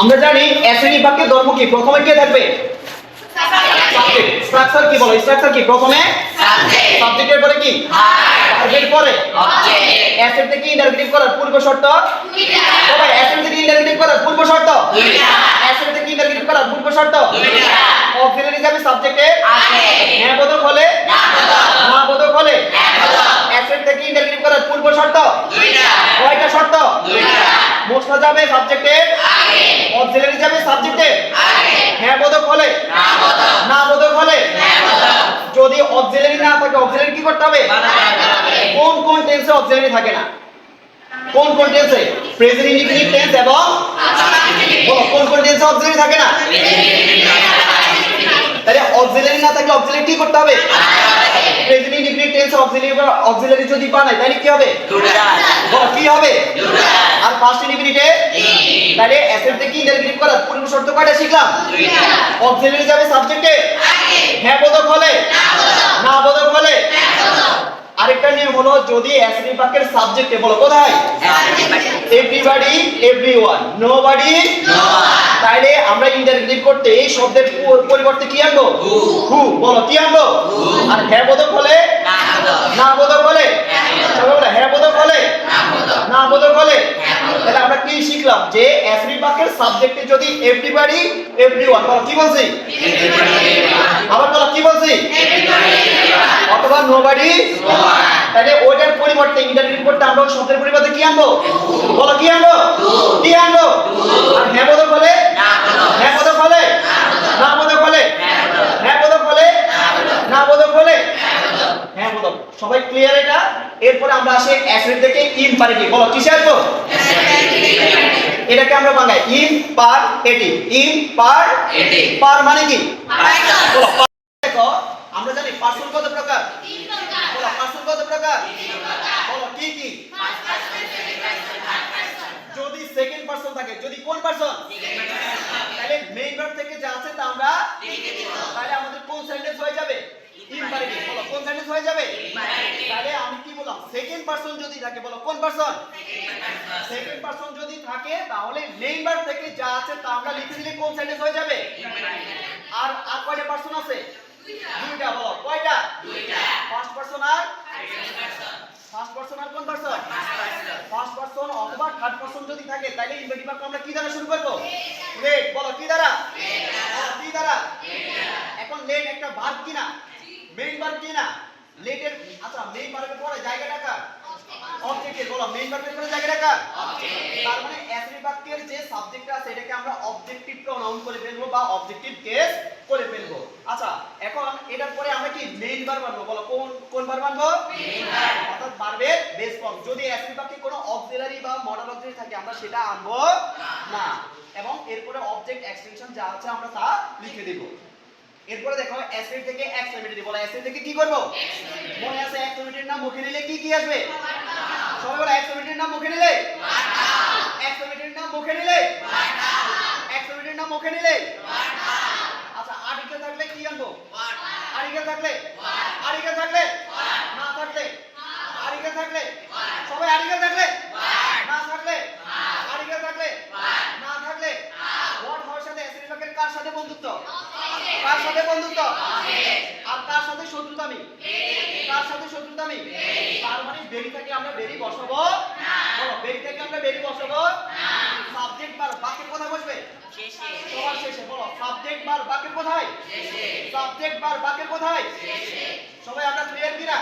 আমরা জানি অ্যাসিডিক বাক্যের ধর্ম কি? প্রথমে কি থাকবে? সাবজেক্ট। স্ট্রাকচার কি বলো? স্ট্রাকচার কি? প্রথমে সাবজেক্ট, সাবজেক্টের পরে কি? ভার্বের পরে অবজেক্ট। অ্যাসিড থেকে ইন্টারগেটিভ করার পূর্ব শর্ত দুইটা। সবাই অ্যাসিড থেকে ইন্টারগেটিভ করার পূর্ব শর্ত দুইটা। অ্যাসিড থেকে ইন্টারগেটিভ করার পূর্ব শর্ত দুইটা। অক্সিলারি যাবে সাবজেক্টে আছে, হ্যাঁ বোধক হলে না বোধক, না বোধক হলে হ্যাঁ বোধক। অ্যাসিড থেকে ইন্টারগেটিভ করার পূর্ব শর্ত দুইটা। কয়টা শর্ত? দুইটা। মোস্তা যাবে সাবজেক্টে আগে, অক্সিলারি যাবে সাবজেক্টে আগে, হ্যাঁ বোধক হলে না বোধক, না বোধক হলে হ্যাঁ বোধক। যদি অক্সিলারি না থাকে অক্সিলারি কি করতে হবে? কোন কোন টেন্সে অক্সিলারি থাকে না? কোন কোন টেন্সে? প্রেজেন্ট ইনডিফিনিট টেন্স এবং বলো কোন কোন টেন্সে অক্সিলারি থাকে না? তাহলে অক্সিলারি না থাকলে অক্সিলারি কি করতে হবে? প্রেজেন্ট ইনডিফিনিট টেন্সে অক্সিলারি যদি বানাই তাহলে কি হবে? বলো কি হবে? আর ফার্স্ট ইনডিফিনিটে তাহলে অ্যাসেট থেকে ইন্টারগেটিভ করার পূর্ব শর্ত কয়টা শিখলাম? দুইটা। অক্সিলারি যাবে সাবজেক্টে আগে, হ্যাঁ বোধক হলে না বোধক, না বোধক হলে হ্যাঁ বোধক। আরেকটা নিয়ম হলো যদি অ্যাসিডিক বাক্যের সাবজেক্টে বলো কোথায়? এভরিবডি, এভরিওয়ান, নোবডি, নোওয়ান, তাইলে আমরা ইন্টারগেটিভ করতে এই শব্দের পরিবর্তে কি আনবো? হু। বলো কি আনবো? আর হ্যাঁ বোধক হলে না বোধক, না বোধক হলে সবাই বলো হ্যাঁ বোধক হলে না বোধক, না বোধক হলে হ্যাঁ বোধক। তাহলে আমরা কি শিখলাম? যে অ্যাসিডিক বাক্যের সাবজেক্টে যদি এভরিবডি, এভরিওয়ান, বলো কি বলছি? আবার বলো কি বলছি? অথবা নোবডি, নোওয়ান, তাহলে ওইটার পরিবর্তে ইন্টারগেটিভ করতে আমরা শব্দের পরিবর্তে কি আনবো? বলো কি আনবো? কি আনবো? আর হ্যাঁ বোধক হলে না বোধক, হ্যাঁ বোধক হলে না বোধক হলে হ্যাঁ বোধক হলে না বোধক হলে হ্যাঁ বোধক। সবাই ক্লিয়ার এটা? এরপরে আমরা আসি অ্যাসিড থেকে ইমপারেটিভ। বলো কিসে আসবো? এটাকে আমরা বাংলায় ইমপারেটিভ। ইমপারেটিভ পার মানে কি? বলো দেখো আমরা জানি পার্সন কত প্রকার? তিন প্রকার। বলো পার্সন কত প্রকার? তিন প্রকার। বলো কি কি? First person, second person, third person. যদি সেকেন্ড পারসন থাকে, যদি কোন পারসন? সেকেন্ড পারসন, তাহলে মেইন ভার্ব থেকে যা আছে তা আমরা লিখে দেব। তাহলে আমাদের কোন সেন্টেন্স হয়ে যাবে? ইমপারেটিভ। বলো কোন সেন্টেন্স হয়ে যাবে? ইমপারেটিভ। তাহলে আমি কি বললাম? সেকেন্ড পারসন যদি থাকে, বলো কোন person? Second person. Second person যদি থাকে তাহলে মেইন ভার্ব থেকে যা আছে তা আমরা লিখে দিলে কোন সেন্টেন্স হয়ে যাবে? ইমপারেটিভ। আর কয়টা পারসন আছে? দুইটা। বলো কয়টা? দুইটা। ফার্স্ট পারসন আর সেকেন্ড পারসন। ফার্স্ট পারসন আর কোন পারসন? ফার্স্ট পারসন অথবা থার্ড পারসন যদি থাকে তাহলে ইনভার্টিভ বাক্য আমরা কি দ্বারা শুরু করব? লেট। বলো কি দ্বারা? কি দ্বারা? এখন লেট একটা ভার্ব কি না? মেইন ভার্ব কি না? লেটের আচ্ছা মেইন ভার্বের পরে জায়গাটা কার? অবজেক্টের। বলো মেইন ভার্বের পরে জায়গাটা কার? অবজেক্ট। তার মানে অ্যাসিডিক বাক্যের যে সাবজেক্ট আছে এটাকে আমরা অবজেক্টিভ প্রোনাউন করে ফেলবো বা অবজেক্টিভ কেস করে ফেলবো। আচ্ছা এখন এটার পরে আমরা কি মেইন ভার্ব আনবো? বলো কোন কোন ভার্ব আনবো? মেইন ভার্ব, অর্থাৎ ভার্বের বেস ফর্ম। যদি অ্যাসিডিক বাক্যে কোনো অক্সিলারি বা মডাল অক্সিলারি থাকে আমরা সেটা আনবো না। এবং এরপরে অবজেক্ট এক্সটেনশন যা আছে আমরা তা লিখে দেব। এরপরে দেখো অ্যাসিড থেকে এক্সট্রিমিটি। বলো অ্যাসিড থেকে কি করব? মনে আছে এক্সট্রিমিটির নাম মুখে নিলে কি কি আসবে? সবাই বলো এক্সট্রিমিটির নাম মুখে নিলে এক্সট্রিমিটির নাম মুখে নিলে এক্সট্রিমিটির নাম মুখে নিলে আচ্ছা আর্টিকেল থাকলে কি আনবো? আর্টিকেল থাকলে আর্টিকেল থাকলে না থাকলে আর্টিকেল থাকলে সবাই আর্টিকেল থাকলে না থাকলে আর্টিকেল থাকলে না থাকলে হোয়াট হওয়ার সাথে অ্যাসিড বাক্যের কার সাথে বন্ধুত্ব? কার সাথে বন্ধুত্ব? আর কার সাথে শত্রুতামি? কার সাথে শত্রুতামি? তার মানে বেরি থেকে আমরা বেরি বসাবো না। বলো বেরি থেকে আমরা বেরি বসাবো না। সাবজেক্ট বার বাক্যের কোথায় বসবে? শেষে। সবার শেষে। বলো সাবজেক্ট বার বাক্যের কোথায়? শেষে। সাবজেক্ট বার বাক্যের কোথায়? শেষে। সবাই আমরা ক্লিয়ার কিনা?